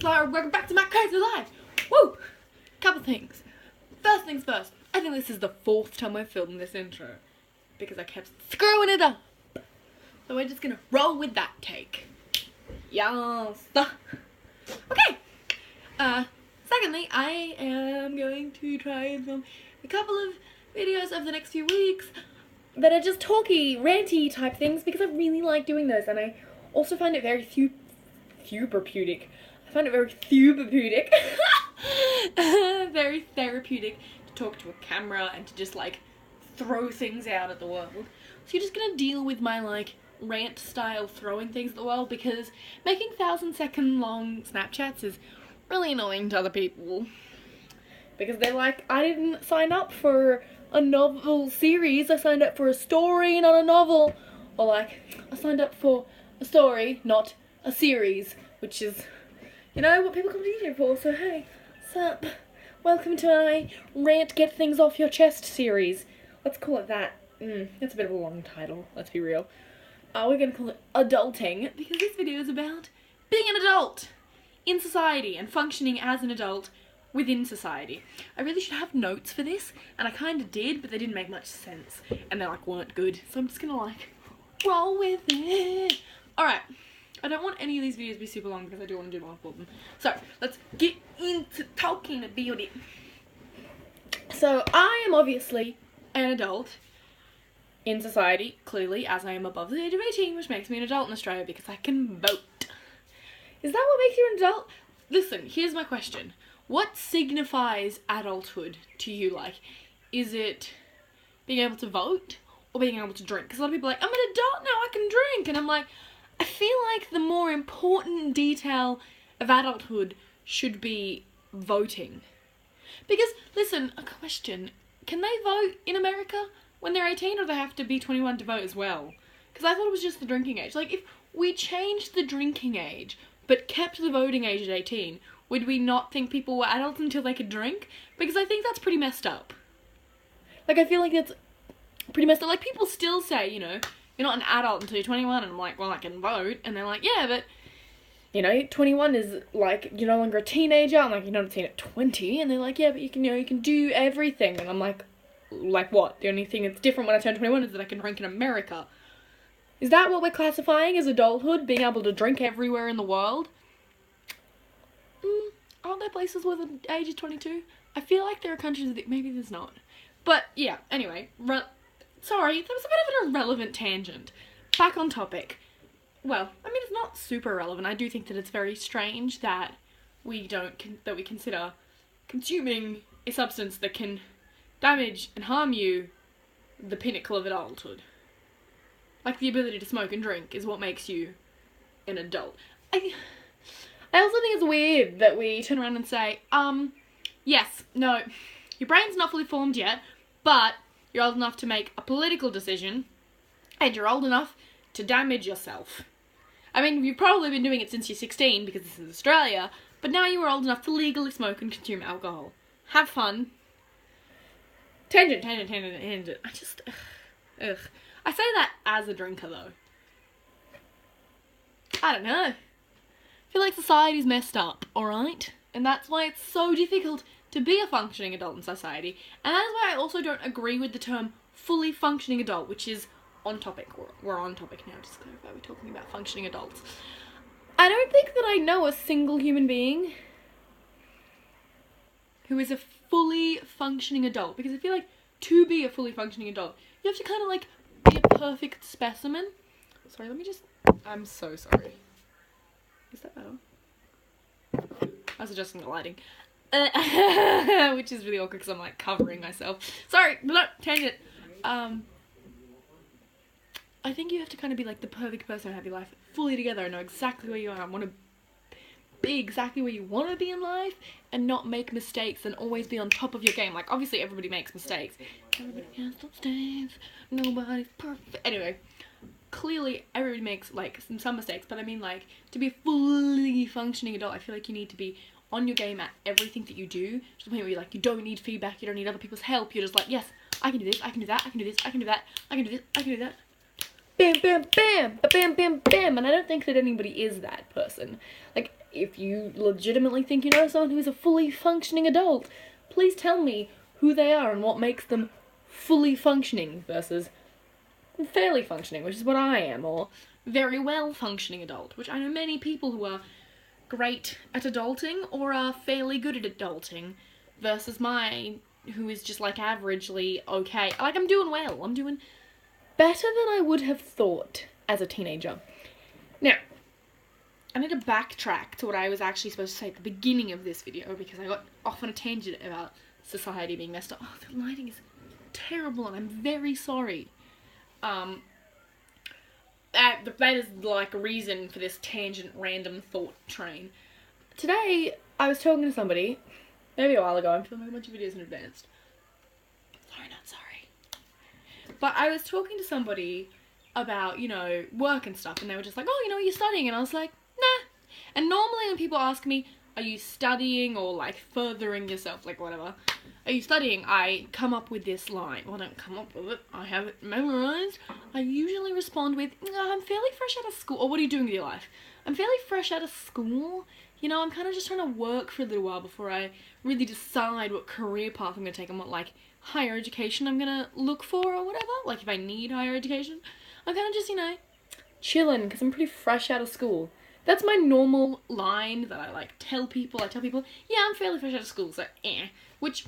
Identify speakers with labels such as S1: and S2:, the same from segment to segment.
S1: Hello, welcome back to MyCrazyLife. Woo! Couple things. First things first, I think this is the 4th time I've filmed this intro because I kept screwing it up. So we're just gonna roll with that take. Yes. Okay. Secondly, I am going to try and film a couple of videos over the next few weeks that are just talky, ranty type things because I really like doing those, and I also find it very therapeutic. I find it very therapeutic. Very therapeutic to talk to a camera and to just like throw things out at the world. So you're just gonna deal with my like rant style throwing things at the world because making 1,000-second long Snapchats is really annoying to other people. Because they're like, I didn't sign up for a novel series, I signed up for a story, not a novel. Or like, I signed up for a story, not a series, which is, you know, what people come to YouTube for. So hey, sup? Welcome to my rant get things off your chest series. Let's call it that. That's a bit of a long title, let's be real. We're gonna call it adulting because this video is about being an adult in society and functioning as an adult within society. I really should have notes for this, and I kind of did, but they didn't make much sense, and they like weren't good, so I'm just gonna like roll with it. Alright, I don't want any of these videos to be super long because I do want to do multiple of them. So, let's get into talking about it. So, I am obviously an adult in society, clearly, as I am above the age of 18, which makes me an adult in Australia because I can vote. Is that what makes you an adult? Listen, here's my question. What signifies adulthood to you? Like, is it being able to vote or being able to drink? Because a lot of people are like, I'm an adult now, I can drink. And I'm like, I feel like the more important detail of adulthood should be voting. Because, listen, a question. Can they vote in America when they're 18, or do they have to be 21 to vote as well? Because I thought it was just the drinking age. Like, if we changed the drinking age but kept the voting age at 18, would we not think people were adults until they could drink? Because I think that's pretty messed up. Like, I feel like that's pretty messed up. Like, people still say, you know, you're not an adult until you're 21, and I'm like, well, I can vote. And they're like, yeah, but, you know, 21 is, like, you're no longer a teenager. I'm like, you're not a teen at 20. And they're like, yeah, but you can, you know, you can do everything. And I'm like what? The only thing that's different when I turn 21 is that I can drink in America. Is that what we're classifying as adulthood? Being able to drink everywhere in the world? Aren't there places where the age is 22? I feel like there are countries that maybe there's not. But, yeah, anyway. Sorry, that was a bit of an irrelevant tangent. Back on topic. Well, I mean, it's not super relevant. I do think that it's very strange that we consider consuming a substance that can damage and harm you the pinnacle of adulthood. Like, the ability to smoke and drink is what makes you an adult. I also think it's weird that we turn around and say, yes, no, your brain's not fully formed yet, but you're old enough to make a political decision, and you're old enough to damage yourself. I mean, you've probably been doing it since you're 16, because this is Australia, but now you are old enough to legally smoke and consume alcohol. Have fun. Tangent. I just, ugh. I say that as a drinker, though. I don't know. I feel like society's messed up, alright? And that's why it's so difficult to be a functioning adult in society. And that is why I also don't agree with the term fully functioning adult, which is on topic. We're on topic now, just to clarify, we're talking about functioning adults. I don't think that I know a single human being who is a fully functioning adult, because I feel like to be a fully functioning adult, you have to kind of like be a perfect specimen. Sorry, I'm so sorry. Is that better? I was adjusting the lighting. Which is really awkward because I'm like covering myself. Sorry, no, tangent. I think you have to kind of be like the perfect person and have your life fully together and know exactly where you are and want to be exactly where you want to be in life and not make mistakes and always be on top of your game. Like, obviously everybody makes mistakes. Everybody has mistakes. Nobody's perfect. Anyway. Clearly, everybody makes, like, some mistakes, but I mean, like, to be a fully functioning adult, I feel like you need to be on your game at everything that you do, to the point where you're like, you don't need feedback, you don't need other people's help, you're just like, yes, I can do this, I can do that, I can do this, I can do that, I can do this, I can do that. bam, bam, bam, bam, bam, bam, and I don't think that anybody is that person. Like, if you legitimately think you know someone who's a fully functioning adult, please tell me who they are and what makes them fully functioning versus fairly functioning, which is what I am, or very well functioning adult, which I know many people who are great at adulting or are fairly good at adulting, versus mine, who is just like averagely okay. Like, I'm doing well. I'm doing better than I would have thought as a teenager. Now, I need to backtrack to what I was actually supposed to say at the beginning of this video, because I got off on a tangent about society being messed up. Oh, the lighting is terrible, and I'm very sorry. That is like a reason for this tangent random thought train. Today, I was talking to somebody, maybe a while ago. I'm filming a bunch of videos in advance. Sorry, not sorry. But I was talking to somebody about, you know, work and stuff, and they were just like, oh, you know, you're studying, and I was like, nah. And normally when people ask me, are you studying or like furthering yourself, like whatever, are you studying, I come up with this line. Well, I don't come up with it, I have it memorized. I usually respond with, I'm fairly fresh out of school. Or what are you doing with your life? I'm fairly fresh out of school. You know, I'm kind of just trying to work for a little while before I really decide what career path I'm going to take and what, like, higher education I'm going to look for or whatever. Like, if I need higher education. I'm kind of just, you know, chilling because I'm pretty fresh out of school. That's my normal line that I, like, tell people. I tell people, yeah, I'm fairly fresh out of school, so, Which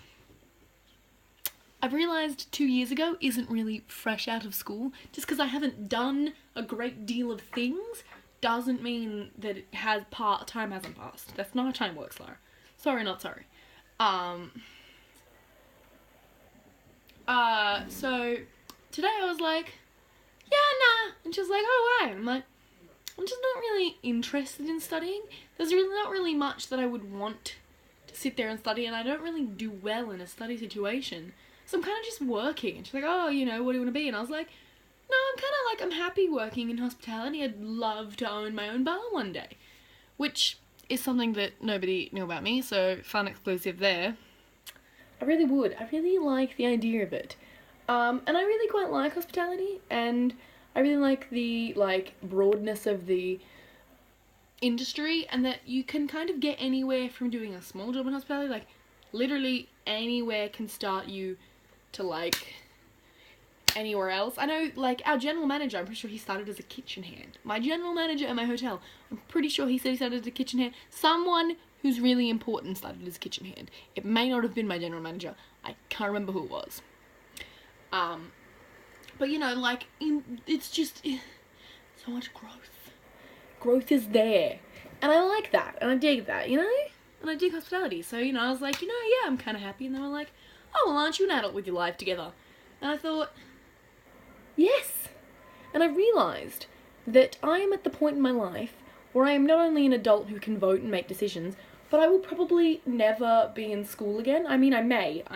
S1: I've realised 2 years ago isn't really fresh out of school. Just because I haven't done a great deal of things doesn't mean that it has time hasn't passed. That's not how time works, Lara. Sorry, not sorry. So today I was like, yeah, nah. And she was like, oh, why? I'm like, I'm just not really interested in studying. There's really not really much that I would want to sit there and study, and I don't really do well in a study situation. So I'm kind of just working. And she's like, oh, you know, what do you want to be? And I was like, no, I'm kind of like, I'm happy working in hospitality. I'd love to own my own bar one day. Which is something that nobody knew about me, so fun exclusive there. I really would. I really like the idea of it. And I really quite like hospitality, and I really like the, like, broadness of the industry, and that you can kind of get anywhere from doing a small job in hospitality. Like, literally anywhere can start you to, like, anywhere else. I know, like, our general manager, I'm pretty sure he started as a kitchen hand. My general manager at my hotel, I'm pretty sure he said he started as a kitchen hand. Someone who's really important started as a kitchen hand. It may not have been my general manager. I can't remember who it was. But, you know, like, it's just so much growth. Growth is there. And I like that. And I dig that, you know? And I dig hospitality. So, you know, I was like, you know, yeah, I'm kind of happy. And they were like, oh, well, aren't you an adult with your life together? And I thought, yes. And I realised that I am at the point in my life where I am not only an adult who can vote and make decisions, but I will probably never be in school again. I mean, I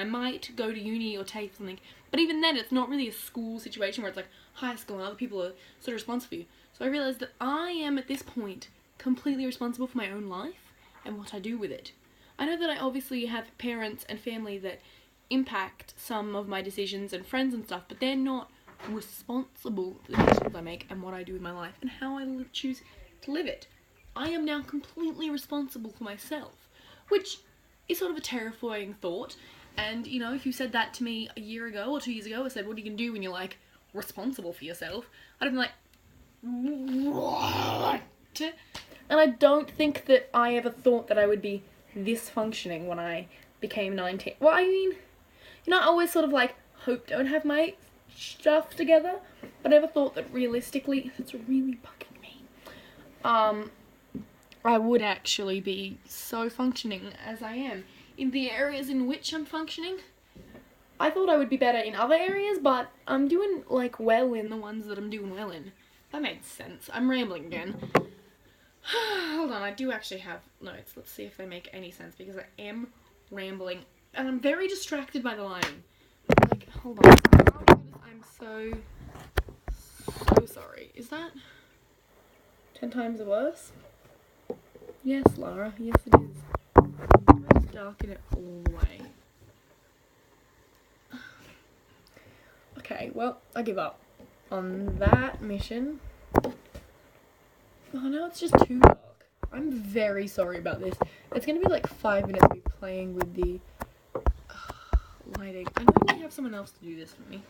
S1: might go to uni or take something, but even then it's not really a school situation where it's like high school and other people are sort of responsible for you. So I realised that I am at this point completely responsible for my own life and what I do with it. I know that I obviously have parents and family that impact some of my decisions and friends and stuff, but they're not responsible for the decisions I make and what I do with my life and how I choose to live it. I am now completely responsible for myself, which is sort of a terrifying thought. And, you know, if you said that to me a year ago or 2 years ago, or said, what are you going to do when you're, like, responsible for yourself? I'd have been like, what? And I don't think that I ever thought that I would be this functioning when I became 19. Well, I mean, you know, I always sort of, like, hoped I would have my stuff together, but I never thought that realistically, it's really bugging me, I would actually be so functioning as I am. In the areas in which I'm functioning, I thought I would be better in other areas, but I'm doing, like, well in the ones that I'm doing well in. That made sense. I'm rambling again. Hold on, I do actually have notes. Let's see if they make any sense, because I am rambling, and I'm very distracted by the lighting. Like, hold on. Oh my goodness, I'm so sorry. Is that 10 times worse? Yes, Lara. Yes, it is. Let's darken it all the way. Okay, well, I give up. on that mission. Oh no, it's just too dark. I'm very sorry about this. It's gonna be like 5 minutes of me playing with the lighting. I normally have someone else to do this for me.